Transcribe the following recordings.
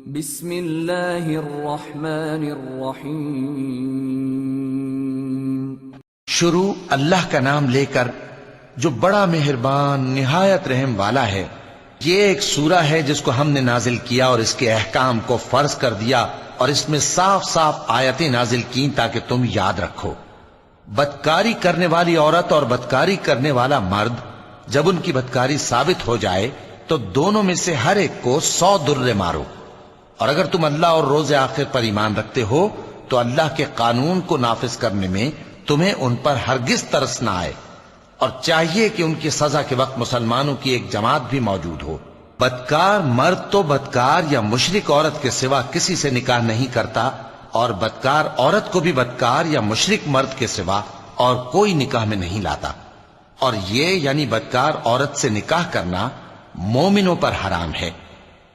بسم اللہ الرحمن الرحیم۔ شروع اللہ کا نام لے کر جو بڑا مہربان نہایت رحم والا ہے۔ یہ ایک سورہ ہے جس کو ہم نے نازل کیا اور اس کے احکام کو فرض کر دیا اور اس میں صاف صاف آیتیں نازل کی تاکہ تم یاد رکھو۔ بدکاری کرنے والی عورت اور بدکاری کرنے والا مرد جب ان کی بدکاری ثابت ہو جائے تو دونوں میں سے ہر ایک کو 100 درے مارو، اور اگر تم اللہ اور روز آخر پر ایمان رکھتے ہو تو اللہ کے قانون کو نافذ کرنے میں تمہیں ان پر ہرگز ترس نہ آئے، اور چاہیے کہ ان کی سزا کے وقت مسلمانوں کی ایک جماعت بھی موجود ہو۔ بدکار مرد تو بدکار یا مشرک عورت کے سوا کسی سے نکاح نہیں کرتا، اور بدکار عورت کو بھی بدکار یا مشرک مرد کے سوا اور کوئی نکاح میں نہیں لاتا، اور یہ یعنی بدکار عورت سے نکاح کرنا مومنوں پر حرام ہے۔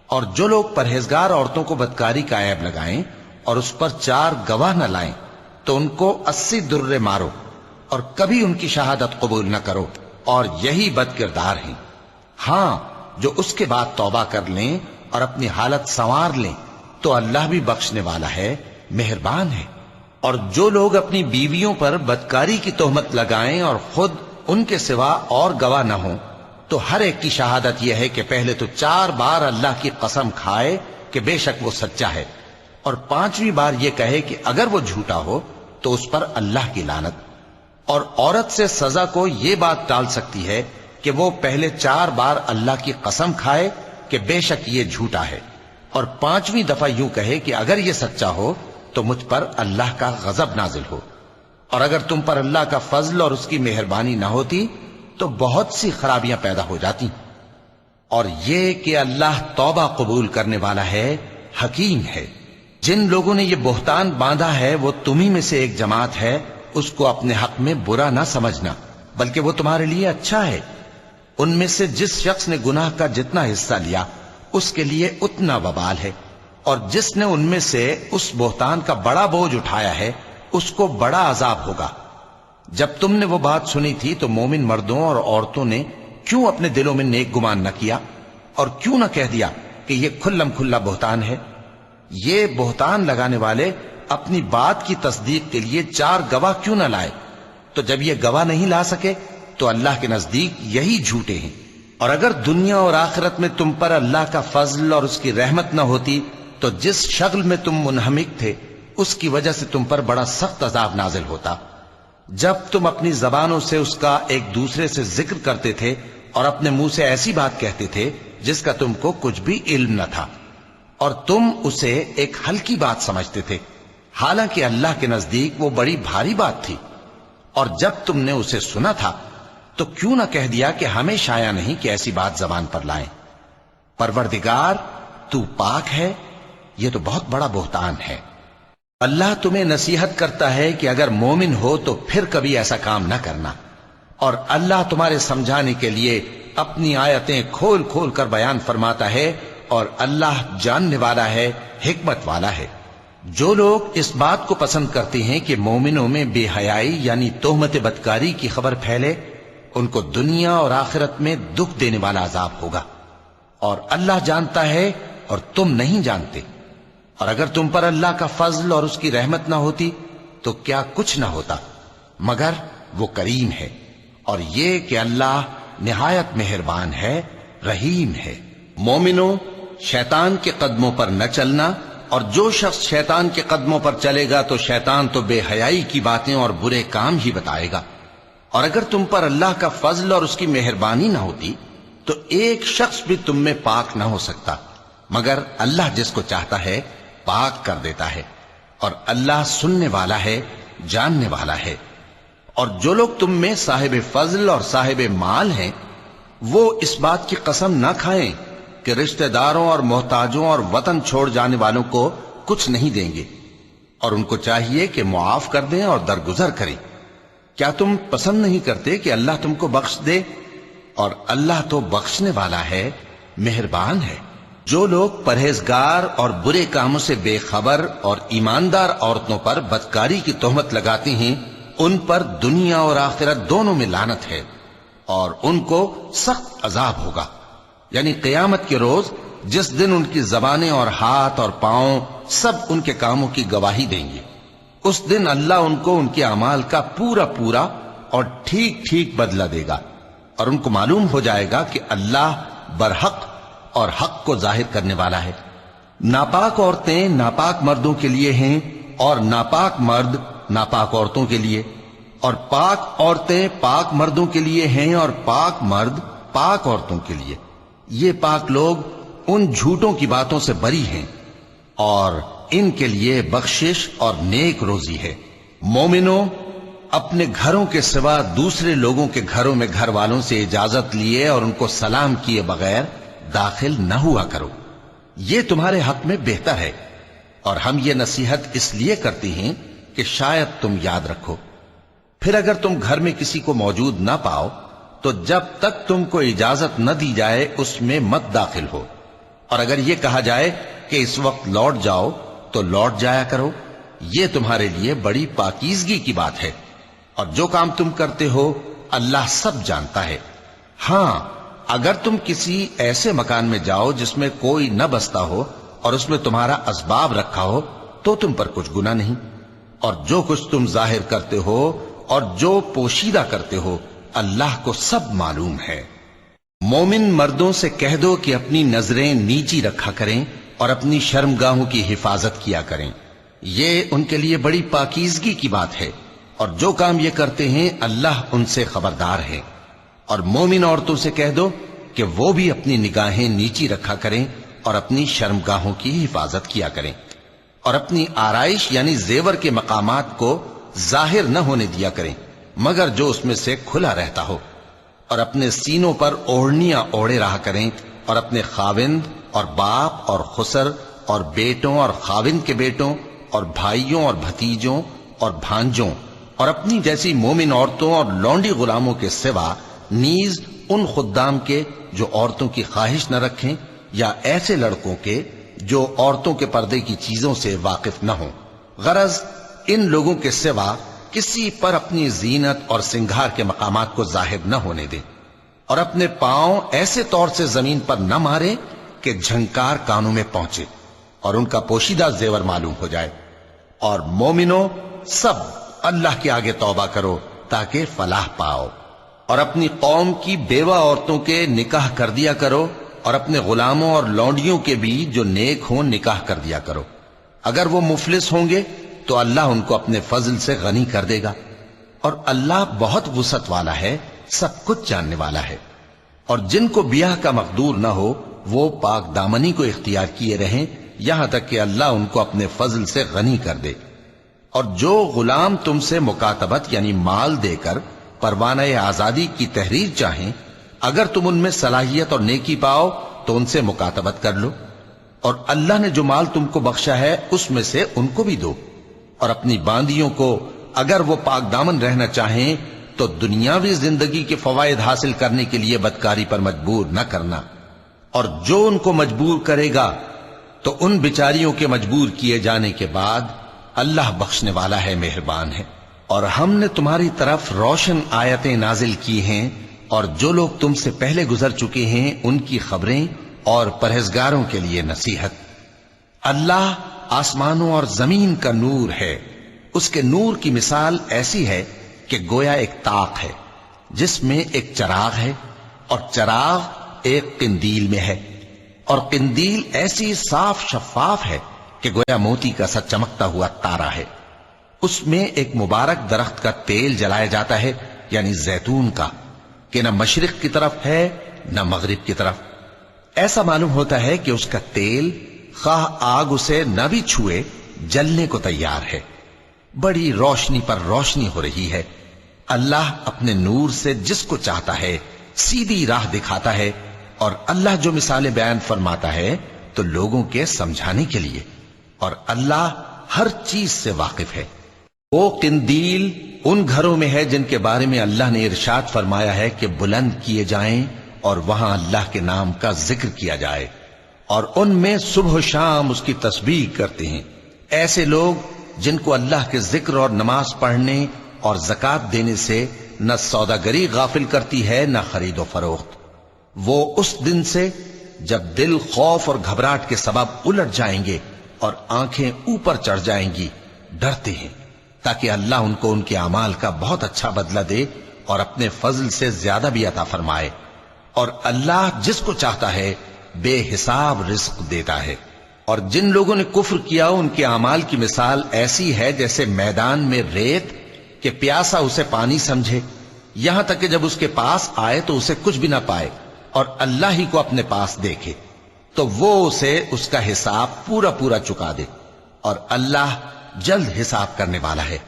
اور جو لوگ پرہیزگار عورتوں کو بدکاری کا عیب لگائیں اور اس پر 4 گواہ نہ لائیں تو ان کو 80 درے مارو، اور کبھی ان کی شہادت قبول نہ کرو، اور یہی بد کردار ہیں۔ ہاں، جو اس کے بعد توبہ کر لیں اور اپنی حالت سنوار لیں تو اللہ بھی بخشنے والا ہے، مہربان ہے۔ اور جو لوگ اپنی بیویوں پر بدکاری کی تہمت لگائیں اور خود ان کے سوا اور گواہ نہ ہوں تو ہر ایک کی شہادت یہ ہے کہ پہلے تو 4 بار اللہ کی قسم کھائے کہ بے شک وہ سچا ہے، اور 5ویں بار یہ کہے کہ اگر وہ جھوٹا ہو تو اس پر اللہ کی لعنت۔ اور عورت سے سزا کو یہ بات ٹال سکتی ہے کہ وہ پہلے 4 بار اللہ کی قسم کھائے کہ بے شک یہ جھوٹا ہے، اور 5ویں دفعہ یوں کہے کہ اگر یہ سچا ہو تو مجھ پر اللہ کا غضب نازل ہو۔ اور اگر تم پر اللہ کا فضل اور اس کی مہربانی نہ ہوتی تو بہت سی خرابیاں پیدا ہو جاتی۔ اور یہ کہ اللہ توبہ قبول کرنے والا ہے، حکیم ہے۔ جن لوگوں نے یہ بہتان باندھا ہے وہ تمہیں میں سے ایک جماعت ہے، اس کو اپنے حق میں برا نہ سمجھنا، بلکہ وہ تمہارے لیے اچھا ہے۔ ان میں سے جس شخص نے گناہ کا جتنا حصہ لیا اس کے لیے اتنا وبال ہے، اور جس نے ان میں سے اس بہتان کا بڑا بوجھ اٹھایا ہے اس کو بڑا عذاب ہوگا۔ جب تم نے وہ بات سنی تھی تو مومن مردوں اور عورتوں نے کیوں اپنے دلوں میں نیک گمان نہ کیا، اور کیوں نہ کہہ دیا کہ یہ کھلم کھلا بہتان ہے؟ یہ بہتان لگانے والے اپنی بات کی تصدیق کے لیے 4 گواہ کیوں نہ لائے؟ تو جب یہ گواہ نہیں لا سکے تو اللہ کے نزدیک یہی جھوٹے ہیں۔ اور اگر دنیا اور آخرت میں تم پر اللہ کا فضل اور اس کی رحمت نہ ہوتی تو جس شغل میں تم منہمک تھے اس کی وجہ سے تم پر بڑا سخت عذاب نازل ہوتا، جب تم اپنی زبانوں سے اس کا ایک دوسرے سے ذکر کرتے تھے اور اپنے منہ سے ایسی بات کہتے تھے جس کا تم کو کچھ بھی علم نہ تھا، اور تم اسے ایک ہلکی بات سمجھتے تھے، حالانکہ اللہ کے نزدیک وہ بڑی بھاری بات تھی۔ اور جب تم نے اسے سنا تھا تو کیوں نہ کہہ دیا کہ ہمیں شایع نہیں کہ ایسی بات زبان پر لائیں؟ پروردگار تو پاک ہے، یہ تو بہت بڑا بہتان ہے۔ اللہ تمہیں نصیحت کرتا ہے کہ اگر مومن ہو تو پھر کبھی ایسا کام نہ کرنا، اور اللہ تمہارے سمجھانے کے لیے اپنی آیتیں کھول کھول کر بیان فرماتا ہے، اور اللہ جاننے والا ہے، حکمت والا ہے۔ جو لوگ اس بات کو پسند کرتے ہیں کہ مومنوں میں بے حیائی یعنی تہمت بدکاری کی خبر پھیلے، ان کو دنیا اور آخرت میں دکھ دینے والا عذاب ہوگا، اور اللہ جانتا ہے اور تم نہیں جانتے۔ اور اگر تم پر اللہ کا فضل اور اس کی رحمت نہ ہوتی تو کیا کچھ نہ ہوتا، مگر وہ کریم ہے، اور یہ کہ اللہ نہایت مہربان ہے، رحیم ہے۔ مومنوں، شیطان کے قدموں پر نہ چلنا، اور جو شخص شیطان کے قدموں پر چلے گا تو شیطان تو بے حیائی کی باتیں اور برے کام ہی بتائے گا۔ اور اگر تم پر اللہ کا فضل اور اس کی مہربانی نہ ہوتی تو ایک شخص بھی تم میں پاک نہ ہو سکتا، مگر اللہ جس کو چاہتا ہے پاک کر دیتا ہے، اور اللہ سننے والا ہے، جاننے والا ہے۔ اور جو لوگ تم میں صاحب فضل اور صاحب مال ہیں وہ اس بات کی قسم نہ کھائیں کہ رشتہ داروں اور محتاجوں اور وطن چھوڑ جانے والوں کو کچھ نہیں دیں گے، اور ان کو چاہیے کہ معاف کر دیں اور درگزر کریں۔ کیا تم پسند نہیں کرتے کہ اللہ تم کو بخش دے؟ اور اللہ تو بخشنے والا ہے، مہربان ہے۔ جو لوگ پرہیزگار اور برے کاموں سے بے خبر اور ایماندار عورتوں پر بدکاری کی تہمت لگاتے ہیں ان پر دنیا اور آخرت دونوں میں لعنت ہے، اور ان کو سخت عذاب ہوگا۔ یعنی قیامت کے روز جس دن ان کی زبانیں اور ہاتھ اور پاؤں سب ان کے کاموں کی گواہی دیں گے۔ اس دن اللہ ان کو ان کے اعمال کا پورا پورا اور ٹھیک ٹھیک بدلہ دے گا، اور ان کو معلوم ہو جائے گا کہ اللہ برحق اور حق کو ظاہر کرنے والا ہے۔ ناپاک عورتیں ناپاک مردوں کے لیے ہیں، اور ناپاک مرد ناپاک عورتوں کے لیے، اور پاک عورتیں پاک مردوں کے لیے ہیں، اور پاک مرد پاک عورتوں کے لیے۔ یہ پاک لوگ ان جھوٹوں کی باتوں سے بری ہیں، اور ان کے لیے بخشش اور نیک روزی ہے۔ مومنوں، اپنے گھروں کے سوا دوسرے لوگوں کے گھروں میں گھر والوں سے اجازت لیے اور ان کو سلام کیے بغیر داخل نہ ہوا کرو، یہ تمہارے حق میں بہتر ہے، اور ہم یہ نصیحت اس لیے کرتے ہیں کہ شاید تم یاد رکھو۔ پھر اگر تم گھر میں کسی کو موجود نہ پاؤ تو جب تک تم کو اجازت نہ دی جائے اس میں مت داخل ہو، اور اگر یہ کہا جائے کہ اس وقت لوٹ جاؤ تو لوٹ جایا کرو، یہ تمہارے لیے بڑی پاکیزگی کی بات ہے، اور جو کام تم کرتے ہو اللہ سب جانتا ہے۔ ہاں، اگر تم کسی ایسے مکان میں جاؤ جس میں کوئی نہ بستا ہو اور اس میں تمہارا اسباب رکھا ہو تو تم پر کچھ گناہ نہیں، اور جو کچھ تم ظاہر کرتے ہو اور جو پوشیدہ کرتے ہو اللہ کو سب معلوم ہے۔ مومن مردوں سے کہہ دو کہ اپنی نظریں نیچی رکھا کریں اور اپنی شرمگاہوں کی حفاظت کیا کریں، یہ ان کے لیے بڑی پاکیزگی کی بات ہے، اور جو کام یہ کرتے ہیں اللہ ان سے خبردار ہے۔ اور مومن عورتوں سے کہہ دو کہ وہ بھی اپنی نگاہیں نیچی رکھا کریں اور اپنی شرمگاہوں کی حفاظت کیا کریں، اور اپنی آرائش یعنی زیور کے مقامات کو ظاہر نہ ہونے دیا کریں مگر جو اس میں سے کھلا رہتا ہو، اور اپنے سینوں پر اوڑھنیاں اوڑھے رہا کریں، اور اپنے خاوند اور باپ اور خسر اور بیٹوں اور خاوند کے بیٹوں اور بھائیوں اور بھتیجوں اور بھانجوں اور اپنی جیسی مومن عورتوں اور لونڈی غلاموں کے سوا نیز ان خدام کے جو عورتوں کی خواہش نہ رکھیں، یا ایسے لڑکوں کے جو عورتوں کے پردے کی چیزوں سے واقف نہ ہوں، غرض ان لوگوں کے سوا کسی پر اپنی زینت اور سنگھار کے مقامات کو ظاہر نہ ہونے دیں، اور اپنے پاؤں ایسے طور سے زمین پر نہ مارے کہ جھنکار کانوں میں پہنچے اور ان کا پوشیدہ زیور معلوم ہو جائے۔ اور مومنوں، سب اللہ کے آگے توبہ کرو تاکہ فلاح پاؤ، اور اپنی قوم کی بیوہ عورتوں کے نکاح کر دیا کرو، اور اپنے غلاموں اور لونڈیوں کے بھی جو نیک ہوں نکاح کر دیا کرو۔ اگر وہ مفلس ہوں گے تو اللہ ان کو اپنے فضل سے غنی کر دے گا، اور اللہ بہت وسعت والا ہے، سب کچھ جاننے والا ہے۔ اور جن کو بیاہ کا مقدور نہ ہو وہ پاک دامنی کو اختیار کیے رہیں یہاں تک کہ اللہ ان کو اپنے فضل سے غنی کر دے۔ اور جو غلام تم سے مکاتبت یعنی مال دے کر پروانہ آزادی کی تحریر چاہیں، اگر تم ان میں صلاحیت اور نیکی پاؤ تو ان سے مکاتبت کر لو، اور اللہ نے جو مال تم کو بخشا ہے اس میں سے ان کو بھی دو۔ اور اپنی باندیوں کو اگر وہ پاک دامن رہنا چاہیں تو دنیاوی زندگی کے فوائد حاصل کرنے کے لیے بدکاری پر مجبور نہ کرنا، اور جو ان کو مجبور کرے گا تو ان بیچاریوں کے مجبور کیے جانے کے بعد اللہ بخشنے والا ہے، مہربان ہے۔ اور ہم نے تمہاری طرف روشن آیتیں نازل کی ہیں، اور جو لوگ تم سے پہلے گزر چکے ہیں ان کی خبریں اور پرہیزگاروں کے لیے نصیحت۔ اللہ آسمانوں اور زمین کا نور ہے، اس کے نور کی مثال ایسی ہے کہ گویا ایک طاق ہے جس میں ایک چراغ ہے، اور چراغ ایک قندیل میں ہے، اور قندیل ایسی صاف شفاف ہے کہ گویا موتی کا سا چمکتا ہوا تارا ہے۔ اس میں ایک مبارک درخت کا تیل جلایا جاتا ہے یعنی زیتون کا، کہ نہ مشرق کی طرف ہے نہ مغرب کی طرف۔ ایسا معلوم ہوتا ہے کہ اس کا تیل خواہ آگ اسے نہ بھی چھوئے جلنے کو تیار ہے، بڑی روشنی پر روشنی ہو رہی ہے۔ اللہ اپنے نور سے جس کو چاہتا ہے سیدھی راہ دکھاتا ہے، اور اللہ جو مثالیں بیان فرماتا ہے تو لوگوں کے سمجھانے کے لیے، اور اللہ ہر چیز سے واقف ہے۔ وہ قندیل ان گھروں میں ہے جن کے بارے میں اللہ نے ارشاد فرمایا ہے کہ بلند کیے جائیں اور وہاں اللہ کے نام کا ذکر کیا جائے، اور ان میں صبح و شام اس کی تسبیح کرتے ہیں۔ ایسے لوگ جن کو اللہ کے ذکر اور نماز پڑھنے اور زکوٰۃ دینے سے نہ سوداگری غافل کرتی ہے نہ خرید و فروخت، وہ اس دن سے جب دل خوف اور گھبراہٹ کے سبب الٹ جائیں گے اور آنکھیں اوپر چڑھ جائیں گی، ڈرتے ہیں تاکہ اللہ ان کو ان کے اعمال کا بہت اچھا بدلہ دے اور اپنے فضل سے زیادہ بھی عطا فرمائے، اور اللہ جس کو چاہتا ہے بے حساب رزق دیتا ہے۔ اور جن لوگوں نے کفر کیا ان کے اعمال کی مثال ایسی ہے جیسے میدان میں ریت کہ پیاسا اسے پانی سمجھے، یہاں تک کہ جب اس کے پاس آئے تو اسے کچھ بھی نہ پائے اور اللہ ہی کو اپنے پاس دیکھے تو وہ اسے اس کا حساب پورا پورا چکا دے، اور اللہ جلد حساب کرنے والا ہے۔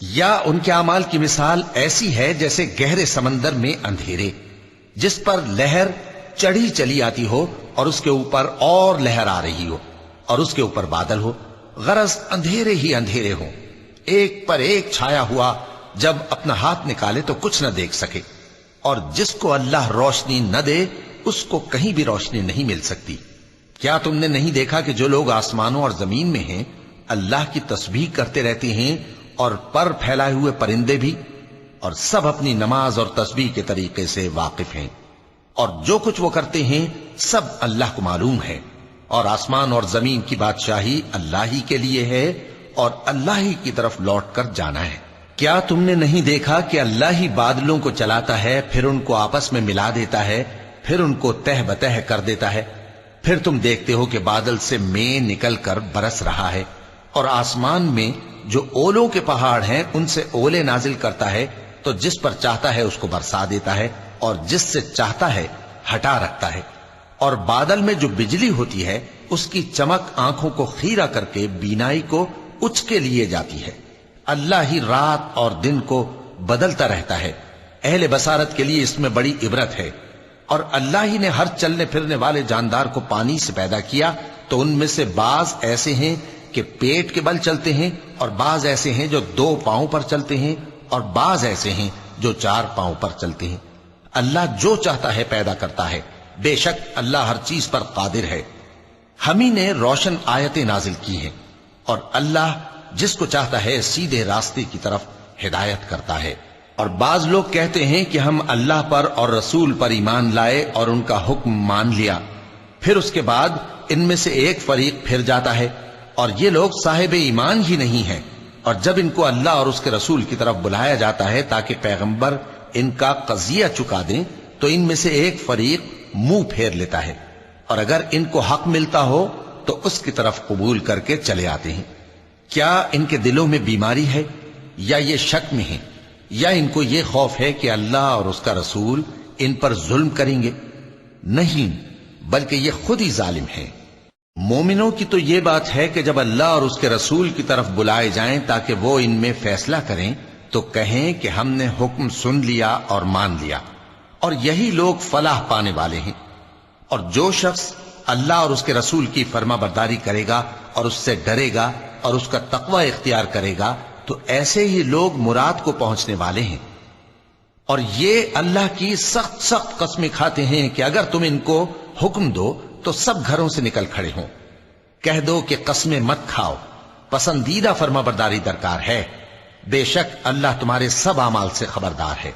یا ان کے اعمال کی مثال ایسی ہے جیسے گہرے سمندر میں اندھیرے جس پر لہر چڑھی چلی آتی ہو اور اس کے اوپر اور لہر آ رہی ہو اور اس کے اوپر بادل ہو، غرض اندھیرے ہی اندھیرے ہوں، ایک پر ایک چھایا ہوا، جب اپنا ہاتھ نکالے تو کچھ نہ دیکھ سکے۔ اور جس کو اللہ روشنی نہ دے اس کو کہیں بھی روشنی نہیں مل سکتی۔ کیا تم نے نہیں دیکھا کہ جو لوگ آسمانوں اور زمین میں ہیں اللہ کی تسبیح کرتے رہتے ہیں، اور پر پھیلائے ہوئے پرندے بھی، اور سب اپنی نماز اور تسبیح کے طریقے سے واقف ہیں، اور جو کچھ وہ کرتے ہیں سب اللہ کو معلوم ہے، اور آسمان اور زمین کی بادشاہی اللہ ہی کے لیے ہے اور اللہ ہی کی طرف لوٹ کر جانا ہے۔ کیا تم نے نہیں دیکھا کہ اللہ ہی بادلوں کو چلاتا ہے، پھر ان کو آپس میں ملا دیتا ہے، پھر ان کو تہ بتہ کر دیتا ہے، پھر تم دیکھتے ہو کہ بادل سے مے نکل کر برس رہا ہے، اور آسمان میں جو اولوں کے پہاڑ ہیں ان سے اولے نازل کرتا ہے، تو جس پر چاہتا ہے اس کو برسا دیتا ہے اور جس سے چاہتا ہے ہٹا رکھتا ہے۔ اور بادل میں جو بجلی ہوتی ہے اس کی چمک آنکھوں کو خیرہ کر کے بینائی کو اچکے لیے جاتی ہے۔ اللہ ہی رات اور دن کو بدلتا رہتا ہے، اہل بصارت کے لیے اس میں بڑی عبرت ہے۔ اور اللہ ہی نے ہر چلنے پھرنے والے جاندار کو پانی سے پیدا کیا، تو ان میں سے بعض ایسے ہیں کہ پیٹ کے بل چلتے ہیں، اور بعض ایسے ہیں جو 2 پاؤں پر چلتے ہیں، اور بعض ایسے ہیں جو 4 پاؤں پر چلتے ہیں۔ اللہ جو چاہتا ہے پیدا کرتا ہے، بے شک اللہ ہر چیز پر قادر ہے۔ ہم ہی نے روشن آیتیں نازل کی ہیں، اور اللہ جس کو چاہتا ہے سیدھے راستے کی طرف ہدایت کرتا ہے۔ اور بعض لوگ کہتے ہیں کہ ہم اللہ پر اور رسول پر ایمان لائے اور ان کا حکم مان لیا، پھر اس کے بعد ان میں سے ایک فریق پھر جاتا ہے، اور یہ لوگ صاحب ایمان ہی نہیں ہیں۔ اور جب ان کو اللہ اور اس کے رسول کی طرف بلایا جاتا ہے تاکہ پیغمبر ان کا قضیہ چکا دیں، تو ان میں سے ایک فریق منہ پھیر لیتا ہے، اور اگر ان کو حق ملتا ہو تو اس کی طرف قبول کر کے چلے آتے ہیں۔ کیا ان کے دلوں میں بیماری ہے، یا یہ شک میں ہیں، یا ان کو یہ خوف ہے کہ اللہ اور اس کا رسول ان پر ظلم کریں گے؟ نہیں، بلکہ یہ خود ہی ظالم ہیں۔ مومنوں کی تو یہ بات ہے کہ جب اللہ اور اس کے رسول کی طرف بلائے جائیں تاکہ وہ ان میں فیصلہ کریں تو کہیں کہ ہم نے حکم سن لیا اور مان لیا، اور یہی لوگ فلاح پانے والے ہیں۔ اور جو شخص اللہ اور اس کے رسول کی فرما برداری کرے گا اور اس سے ڈرے گا اور اس کا تقوی اختیار کرے گا تو ایسے ہی لوگ مراد کو پہنچنے والے ہیں۔ اور یہ اللہ کی سخت سخت قسمیں کھاتے ہیں کہ اگر تم ان کو حکم دو تو سب گھروں سے نکل کھڑے ہوں۔ کہہ دو کہ قسمیں مت کھاؤ، پسندیدہ فرما برداری درکار ہے، بے شک اللہ تمہارے سب اعمال سے خبردار ہے۔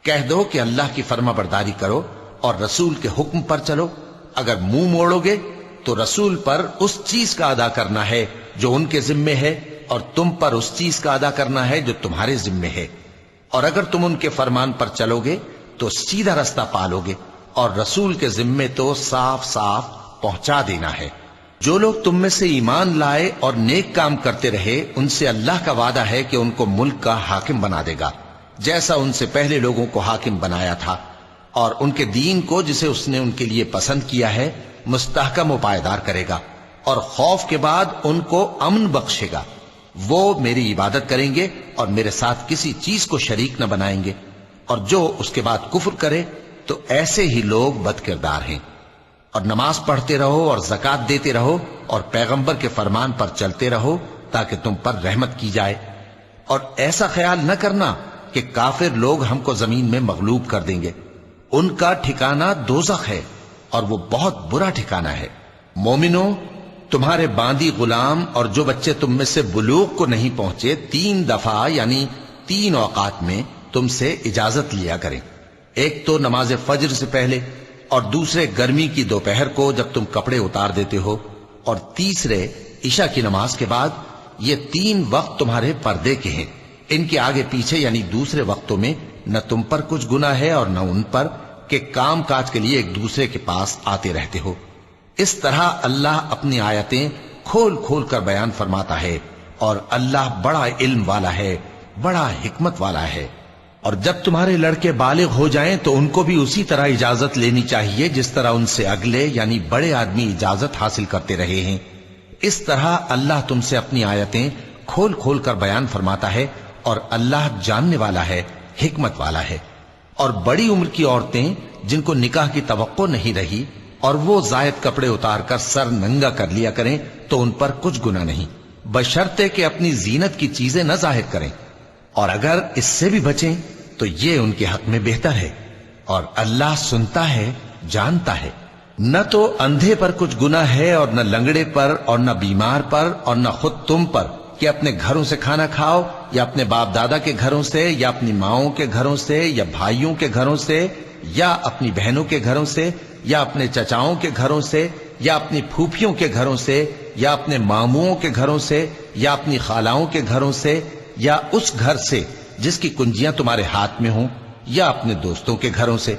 کہہ دو کہ اللہ کی فرما برداری کرو اور رسول کے حکم پر چلو، اگر منہ موڑو گے تو رسول پر اس چیز کا ادا کرنا ہے جو ان کے ذمے ہے، اور تم پر اس چیز کا ادا کرنا ہے جو تمہارے ذمے ہے، اور اگر تم ان کے فرمان پر چلو گے تو سیدھا رستہ پالو گے، اور رسول کے ذمے تو صاف صاف پہنچا دینا ہے۔ جو لوگ تم میں سے ایمان لائے اور نیک کام کرتے رہے ان سے اللہ کا وعدہ ہے کہ ان کو ملک کا حاکم بنا دے گا، جیسا ان سے پہلے لوگوں کو حاکم بنایا تھا، اور ان کے دین کو جسے اس نے ان کے لیے پسند کیا ہے مستحکم و پائیدار کرے گا، اور خوف کے بعد ان کو امن بخشے گا۔ وہ میری عبادت کریں گے اور میرے ساتھ کسی چیز کو شریک نہ بنائیں گے، اور جو اس کے بعد کفر کرے تو ایسے ہی لوگ بد کردار ہیں۔ اور نماز پڑھتے رہو اور زکوٰۃ دیتے رہو اور پیغمبر کے فرمان پر چلتے رہو تاکہ تم پر رحمت کی جائے، اور ایسا خیال نہ کرنا کہ کافر لوگ ہم کو زمین میں مغلوب کر دیں گے، ان کا ٹھکانہ دوزخ ہے اور وہ بہت برا ٹھکانہ ہے۔ مومنوں، تمہارے باندی غلام اور جو بچے تم میں سے بلوغ کو نہیں پہنچے 3 دفعہ یعنی 3 اوقات میں تم سے اجازت لیا کریں، ایک تو نماز فجر سے پہلے، اور دوسرے گرمی کی دوپہر کو جب تم کپڑے اتار دیتے ہو، اور تیسرے عشاء کی نماز کے بعد۔ یہ 3 وقت تمہارے پردے کے ہیں، ان کے آگے پیچھے یعنی دوسرے وقتوں میں نہ تم پر کچھ گناہ ہے اور نہ ان پر، کہ کام کاج کے لیے ایک دوسرے کے پاس آتے رہتے ہو۔ اس طرح اللہ اپنی آیتیں کھول کھول کر بیان فرماتا ہے، اور اللہ بڑا علم والا ہے، بڑا حکمت والا ہے۔ اور جب تمہارے لڑکے بالغ ہو جائیں تو ان کو بھی اسی طرح اجازت لینی چاہیے جس طرح ان سے اگلے یعنی بڑے آدمی اجازت حاصل کرتے رہے ہیں۔ اس طرح اللہ تم سے اپنی آیتیں کھول کھول کر بیان فرماتا ہے، اور اللہ جاننے والا ہے، حکمت والا ہے۔ اور بڑی عمر کی عورتیں جن کو نکاح کی توقع نہیں رہی اور وہ زائد کپڑے اتار کر سر ننگا کر لیا کریں تو ان پر کچھ گناہ نہیں، بشرطے کہ اپنی زینت کی چیزیں نہ ظاہر کریں، اور اگر اس سے بھی بچیں تو یہ ان کے حق میں بہتر ہے، اور اللہ سنتا ہے، جانتا ہے۔ نہ تو اندھے پر کچھ گناہ ہے اور نہ لنگڑے پر اور نہ بیمار پر اور نہ خود تم پر کہ اپنے گھروں سے کھانا کھاؤ، یا اپنے باپ دادا کے گھروں سے، یا اپنی ماؤں کے گھروں سے، یا بھائیوں کے گھروں سے، یا اپنی بہنوں کے گھروں سے، یا اپنے چچاؤں کے گھروں سے، یا اپنی پھوپھیوں کے گھروں سے، یا اپنے ماموں کے گھروں سے، یا اپنی خالاؤں کے گھروں سے، یا اس گھر سے جس کی کنجیاں تمہارے ہاتھ میں ہوں، یا اپنے دوستوں کے گھروں سے۔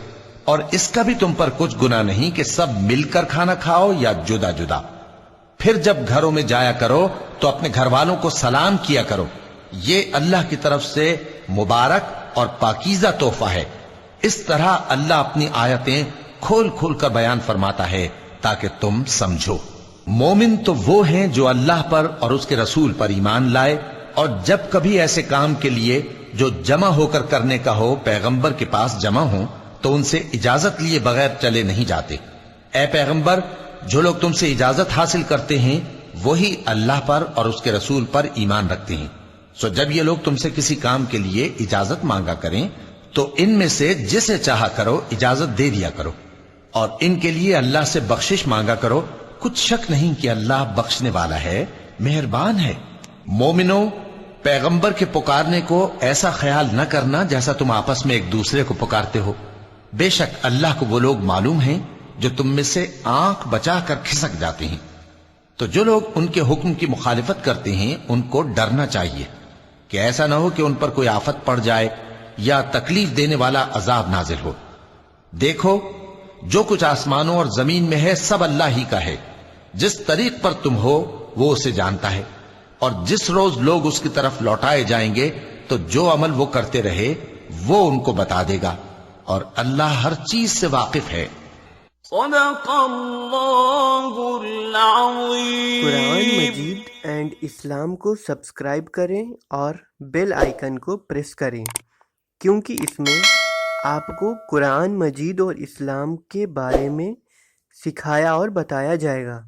اور اس کا بھی تم پر کچھ گناہ نہیں کہ سب مل کر کھانا کھاؤ یا جدا جدا۔ پھر جب گھروں میں جایا کرو تو اپنے گھر والوں کو سلام کیا کرو، یہ اللہ کی طرف سے مبارک اور پاکیزہ تحفہ ہے۔ اس طرح اللہ اپنی آیتیں کھول کھول کر بیان فرماتا ہے تاکہ تم سمجھو۔ مومن تو وہ ہیں جو اللہ پر اور اس کے رسول پر ایمان لائے، اور جب کبھی ایسے کام کے لیے جو جمع ہو کر کرنے کا ہو پیغمبر کے پاس جمع ہوں تو ان سے اجازت لیے بغیر چلے نہیں جاتے۔ اے پیغمبر، جو لوگ تم سے اجازت حاصل کرتے ہیں وہی اللہ پر اور اس کے رسول پر ایمان رکھتے ہیں۔ سو جب یہ لوگ تم سے کسی کام کے لیے اجازت مانگا کریں تو ان میں سے جسے چاہا کرو اجازت دے دیا کرو، اور ان کے لیے اللہ سے بخشش مانگا کرو، کچھ شک نہیں کہ اللہ بخشنے والا ہے، مہربان ہے۔ مومنو، پیغمبر کے پکارنے کو ایسا خیال نہ کرنا جیسا تم آپس میں ایک دوسرے کو پکارتے ہو۔ بے شک اللہ کو وہ لوگ معلوم ہیں جو تم میں سے آنکھ بچا کر کھسک جاتے ہیں۔ تو جو لوگ ان کے حکم کی مخالفت کرتے ہیں ان کو ڈرنا چاہیے کہ ایسا نہ ہو کہ ان پر کوئی آفت پڑ جائے یا تکلیف دینے والا عذاب نازل ہو۔ دیکھو، جو کچھ آسمانوں اور زمین میں ہے سب اللہ ہی کا ہے۔ جس طریق پر تم ہو وہ اسے جانتا ہے، اور جس روز لوگ اس کی طرف لوٹائے جائیں گے تو جو عمل وہ کرتے رہے وہ ان کو بتا دے گا، اور اللہ ہر چیز سے واقف ہے۔ صدق اللہ العظیم۔ قرآن مجید اینڈ اسلام کو سبسکرائب کریں اور بیل آئیکن کو پریس کریں، کیونکہ اس میں آپ کو قرآن مجید اور اسلام کے بارے میں سکھایا اور بتایا جائے گا۔